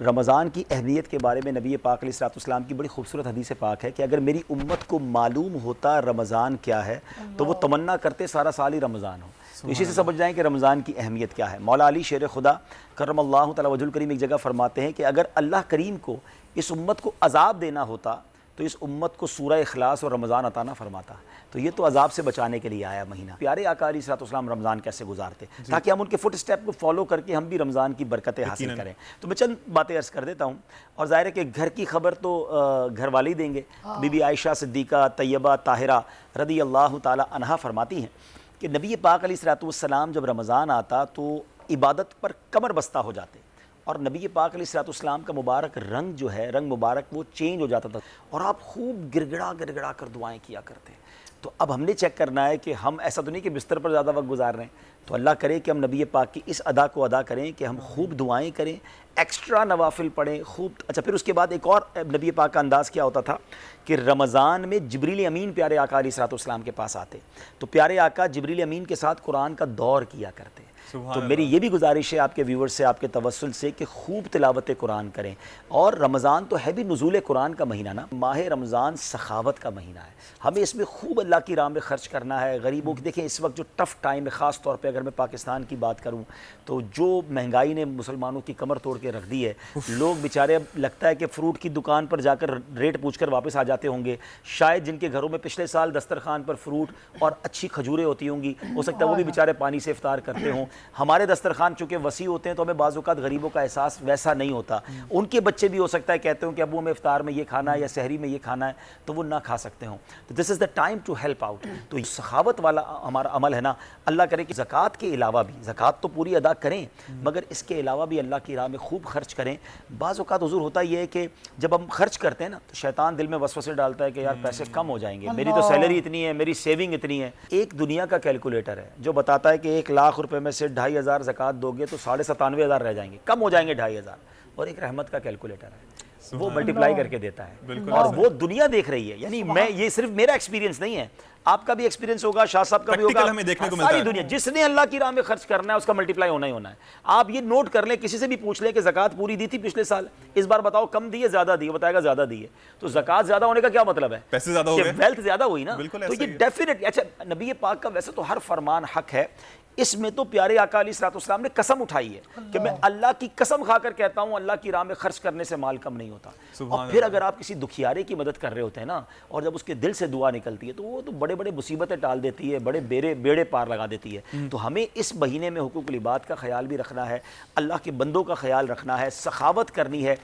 رمضان کی اہمیت کے بارے میں نبی پاک علیہ الصلوۃ والسلام کی بڑی خوبصورت حدیث پاک ہے کہ اگر میری امت کو معلوم ہوتا رمضان کیا ہے تو وہ تمنا کرتے سارا سال ہی رمضان ہو۔ تو اسی سے سمجھ جائیں کہ رمضان کی اہمیت کیا ہے۔ مولا علی شیر خدا کرم اللہ تعالی وجہ الکریم ایک جگہ فرماتے ہیں کہ اگر اللہ کریم کو اس امت کو عذاب دینا ہوتا تو اس امت کو سورہ اخلاص اور رمضان عطا نہ فرماتا۔ تو یہ تو عذاب سے بچانے کے لیے آیا مہینہ۔ پیارے آقا علیہ الصلوۃ والسلام رمضان کیسے گزارتے تاکہ ہم ان کے فٹ اسٹیپ کو فالو کر کے ہم بھی رمضان کی برکتیں حاصل کریں۔ تو میں چند باتیں عرض کر دیتا ہوں، اور ظاہر ہے کہ گھر کی خبر تو گھر والے ہی دیں گے۔ بی بی عائشہ صدیقہ طیبہ طاہرہ رضی اللہ تعالی عنہا فرماتی ہیں کہ نبی پاک علیہ الصلوۃ والسلام جب رمضان آتا تو عبادت پر کمر بستہ ہو جاتے، اور نبی پاک علیہ الصلوۃ والسلام کا مبارک رنگ جو ہے، رنگ مبارک وہ چینج ہو جاتا تھا، اور آپ خوب گڑ گڑا کر دعائیں کیا کرتے۔ تو اب ہم نے چیک کرنا ہے کہ ہم ایسا تو نہیں کہ بستر پر زیادہ وقت گزار رہے ہیں، تو اللہ کرے کہ ہم نبی پاک کی اس ادا کو ادا کریں کہ ہم خوب دعائیں کریں، ایکسٹرا نوافل پڑھیں خوب۔ اچھا، پھر اس کے بعد ایک اور نبی پاک کا انداز کیا ہوتا تھا کہ رمضان میں جبریل امین پیارے آقا علیہ الصلوۃ والسلام کے پاس آتے، تو پیارے آقا جبریل امین کے ساتھ قرآن کا دور کیا کرتے۔ تو میری یہ بھی گزارش ہے آپ کے ویور سے، آپ کے توسل سے، کہ خوب تلاوت قرآن کریں۔ اور رمضان تو ہے بھی نزول قرآن کا مہینہ نا، ماہ رمضان سخاوت کا مہینہ ہے، ہمیں اس میں خوب اللہ کی راہ میں خرچ کرنا ہے۔ غریبوں کی دیکھیں اس وقت جو ٹف ٹائم ہے، خاص طور پہ اگر میں پاکستان کی بات کروں تو جو مہنگائی نے مسلمانوں کی کمر توڑ کے رکھ دی ہے، لوگ بیچارے اب لگتا ہے کہ فروٹ کی دکان پر جا کر ریٹ پوچھ کر واپس آ جاتے ہوں گے۔ شاید جن کے گھروں میں پچھلے سال دسترخوان پر فروٹ اور اچھی کھجوریں ہوتی ہوں گی، ہو سکتا ہے وہ بھی بیچارے پانی سے افطار کرتے ہوں۔ ہمارے دسترخوان چونکہ وسیع ہوتے ہیں تو ہمیں بعض اوقات غریبوں کا احساس ویسا نہیں ہوتا۔ ان کے بچے بھی ہو سکتا ہے کہتے ہوں کہ ابو ہمیں افطار میں یہ کھانا ہے یا سحری میں یہ کھانا ہے، تو وہ نہ کھا سکتے ہوں۔ تو this is the time to help out. تو یہ سخاوت والا ہمارا عمل ہے نا، اللہ کرے کہ زکوٰۃ کے علاوہ بھی، زکوٰۃ تو پوری ادا کریں مگر اس کے علاوہ بھی اللہ کی راہ میں خوب خرچ کریں۔ بعض اوقات حضور ہوتا یہ ہے کہ جب ہم خرچ کرتے ہیں نا تو شیطان دل میں وسوسے ڈالتا ہے کہ یار پیسے کم ہو جائیں گے، میری تو سیلری اتنی ہے، میری سیونگ اتنی ہے۔ ایک دنیا کا کیلکولیٹر ہے جو بتاتا ہے کہ 1,00,000 روپے میں سے 2,500 زکوٰۃ دو گے تو 97,500 رہ جائیں گے، کم ہو جائیں گے 2,500۔ اور ایک رحمت کا کیلکولیٹر ہے، وہ ملٹیپلائی کر کے دیتا ہے، اور وہ دنیا دیکھ رہی ہے۔ یعنی میں، یہ صرف میرا ایکسپیرینس نہیں ہے، آپ کا بھی ایکسپیرینس ہوگا، شاہ صاحب کا بھی ہوگا، ساری دنیا جس نے اللہ کی راہ میں خرچ کرنا ہے اس کا ملٹیپلائی ہونا ہی ہونا ہے۔ آپ یہ نوٹ کر لیں، کسی سے بھی پوچھ لیں کہ زکوٰۃ پوری دی تھی پچھلے سال، اس بار بتاؤ کم دی ہے زیادہ دی ہے، بتائے گا زیادہ دی ہے۔ تو زکوٰۃ زیادہ ہونے کا کیا مطلب ہے؟ پیسے زیادہ ہو گئے، ویلتھ زیادہ ہوئی نا۔ تو یہ ڈیفینیٹلی، اچھا نبی پاک کا ویسے تو ہر فرمان حق ہے، اس میں تو پیارے آقا علیہ الصلوۃ والسلام نے قسم اٹھائی ہے کہ میں اللہ کی قسم کھا کر کہتا ہوں اللہ کی راہ میں خرچ کرنے سے مال کم نہیں ہوتا۔ اور پھر اگر آپ کسی دکھیارے کی مدد کر رہے ہوتے ہیں نا، اور جب اس کے دل سے دعا نکلتی ہے تو وہ تو بڑے بڑے مصیبتیں ٹال دیتی ہے، بڑے بیڑے پار لگا دیتی ہے۔ تو ہمیں اس مہینے میں حقوق العباد کا خیال بھی رکھنا ہے، اللہ کے بندوں کا خیال رکھنا ہے، سخاوت کرنی ہے۔